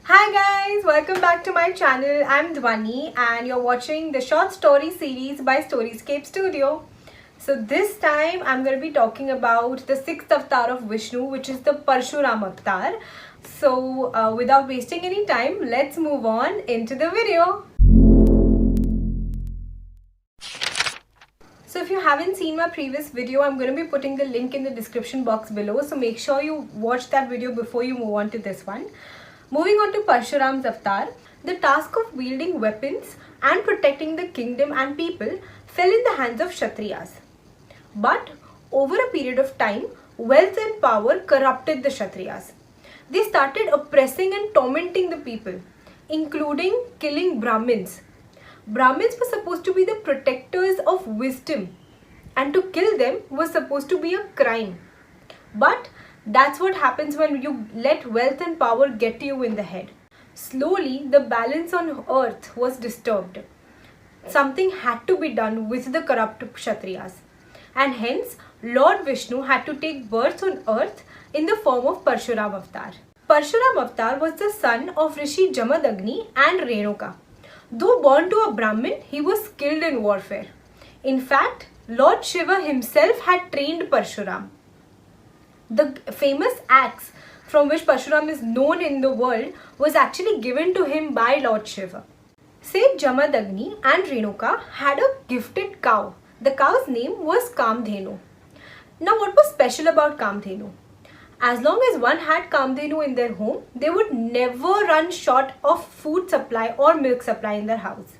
Hi guys, welcome back to my channel. I'm Dhwani and you're watching the short story series by Storyscape Studio. So this time I'm going to be talking about the sixth avatar of Vishnu, which is the Parshuram avatar. So without wasting any time, let's move on into the video. So if you haven't seen my previous video, I'm going to be putting the link in the description box below. So make sure you watch that video before you move on to this one. Moving on to Parshuram's avatar, the task of wielding weapons and protecting the kingdom and people fell in the hands of Kshatriyas. But over a period of time, wealth and power corrupted the Kshatriyas. They started oppressing and tormenting the people, including killing Brahmins. Brahmins were supposed to be the protectors of wisdom, and to kill them was supposed to be a crime. But that's what happens when you let wealth and power get you in the head. Slowly, the balance on earth was disturbed. Something had to be done with the corrupt Kshatriyas. And hence, Lord Vishnu had to take birth on earth in the form of Parshuram avatar. Parshuram avatar was the son of Rishi Jamadagni and Renuka. Though born to a Brahmin, he was skilled in warfare. In fact, Lord Shiva himself had trained Parshuram. The famous axe from which Parshuram is known in the world was actually given to him by Lord Shiva. Seth Jamadagni and Renuka had a gifted cow. The cow's name was Kamdhenu. Now what was special about Kamdhenu? As long as one had Kamdhenu in their home, they would never run short of food supply or milk supply in their house.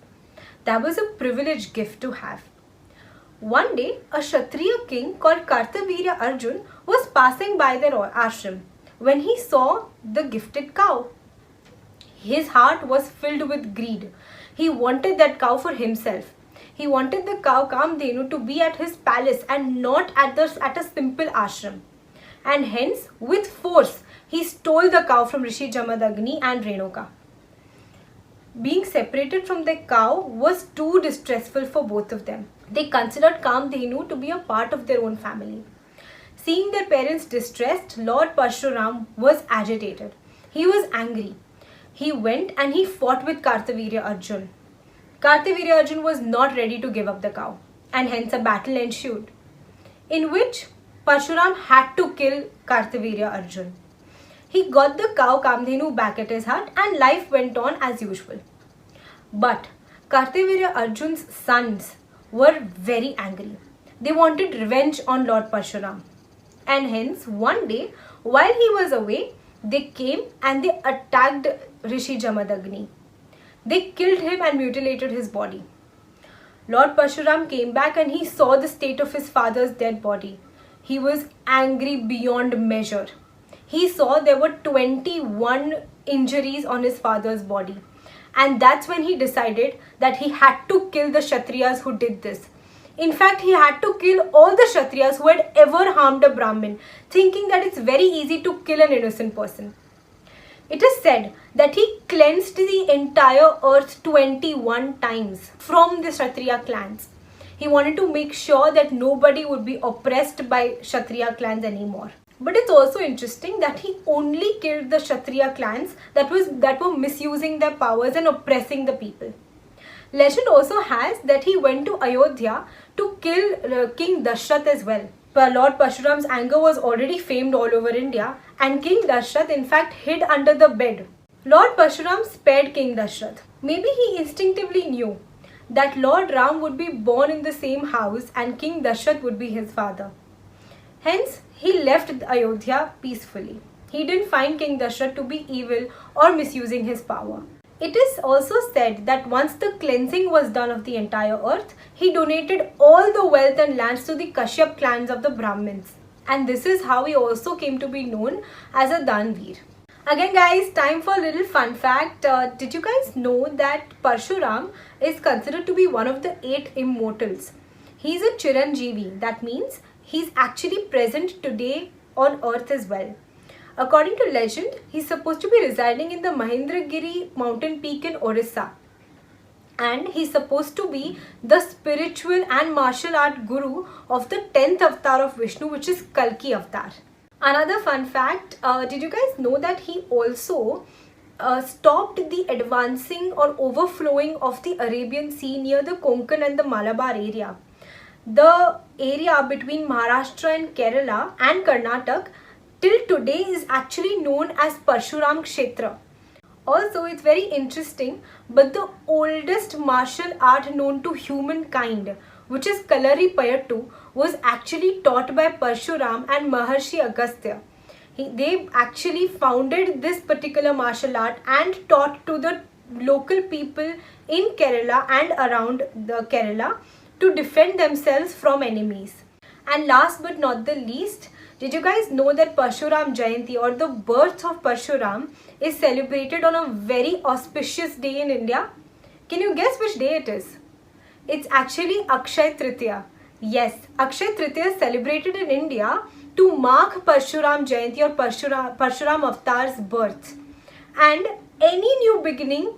That was a privileged gift to have. One day, a Kshatriya king called Kartavirya Arjun was passing by their ashram when he saw the gifted cow. His heart was filled with greed. He wanted that cow for himself. He wanted the cow Kamdhenu to be at his palace and not at a simple ashram. And hence, with force, he stole the cow from Rishi Jamadagni and Renuka. Being separated from their cow was too distressful for both of them. They considered Kamdhenu to be a part of their own family. Seeing their parents distressed, Lord Parshuram was agitated. He was angry. He went and he fought with Kartavirya Arjun. Kartavirya Arjun was not ready to give up the cow, and hence a battle ensued, in which Parshuram had to kill Kartavirya Arjun. He got the cow Kamdhenu back at his hut and life went on as usual. But Kartavirya Arjun's sons were very angry. They wanted revenge on Lord Parshuram. And hence, one day, while he was away, they came and they attacked Rishi Jamadagni. They killed him and mutilated his body. Lord Parshuram came back and he saw the state of his father's dead body. He was angry beyond measure. He saw there were 21 injuries on his father's body. And that's when he decided that he had to kill the Kshatriyas who did this. In fact, he had to kill all the Kshatriyas who had ever harmed a Brahmin, thinking that it's very easy to kill an innocent person. It is said that he cleansed the entire earth 21 times from the Kshatriya clans. He wanted to make sure that nobody would be oppressed by Kshatriya clans anymore. But it's also interesting that he only killed the Kshatriya clans that were misusing their powers and oppressing the people. Legend also has that he went to Ayodhya to kill King Dashrath as well. But Lord Parshuram's anger was already famed all over India, and King Dashrath in fact hid under the bed. Lord Parshuram spared King Dashrath. Maybe he instinctively knew that Lord Ram would be born in the same house and King Dashrath would be his father. Hence, he left Ayodhya peacefully. He didn't find King Dashrath to be evil or misusing his power. It is also said that once the cleansing was done of the entire earth, he donated all the wealth and lands to the Kashyap clans of the Brahmins. And this is how he also came to be known as a Danveer. Again guys, time for a little fun fact. Did you guys know that Parshuram is considered to be one of the 8 immortals? He's a Chiranjeevi. That means he's actually present today on earth as well. According to legend, he's supposed to be residing in the Mahendragiri mountain peak in Orissa. And he's supposed to be the spiritual and martial art guru of the 10th avatar of Vishnu, which is Kalki avatar. Another fun fact, did you guys know that he also stopped the advancing or overflowing of the Arabian Sea near the Konkan and the Malabar area. The area between Maharashtra and Kerala and Karnataka till today is actually known as Parshuram Kshetra. Also, it's very interesting, but the oldest martial art known to humankind, which is Kalaripayattu, was actually taught by Parshuram and Maharshi Agastya. They actually founded this particular martial art and taught to the local people in Kerala and around the Kerala to defend themselves from enemies. And last but not the least, did you guys know that Parshuram Jayanti, or the birth of Parshuram, is celebrated on a very auspicious day in India? Can you guess which day it is? It's actually Akshaya Tritiya. Yes, Akshaya Tritiya is celebrated in India to mark Parshuram Jayanti or Parshuram Avatar's birth. And any new beginning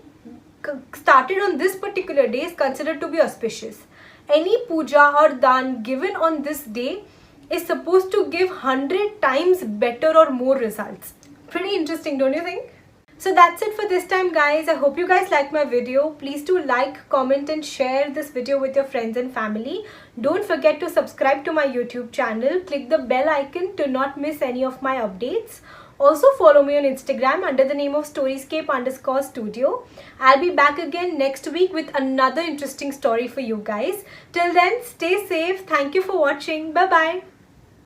started on this particular day is considered to be auspicious. Any puja or dan given on this day is supposed to give 100 times better or more results. Pretty interesting, don't you think? So that's it for this time, guys. I hope you guys liked my video. Please do like, comment and share this video with your friends and family. Don't forget to subscribe to my YouTube channel. Click the bell icon to not miss any of my updates. Also follow me on Instagram under the name of storyscape_studio. I'll be back again next week with another interesting story for you guys. Till then, stay safe. Thank you for watching. Bye-bye.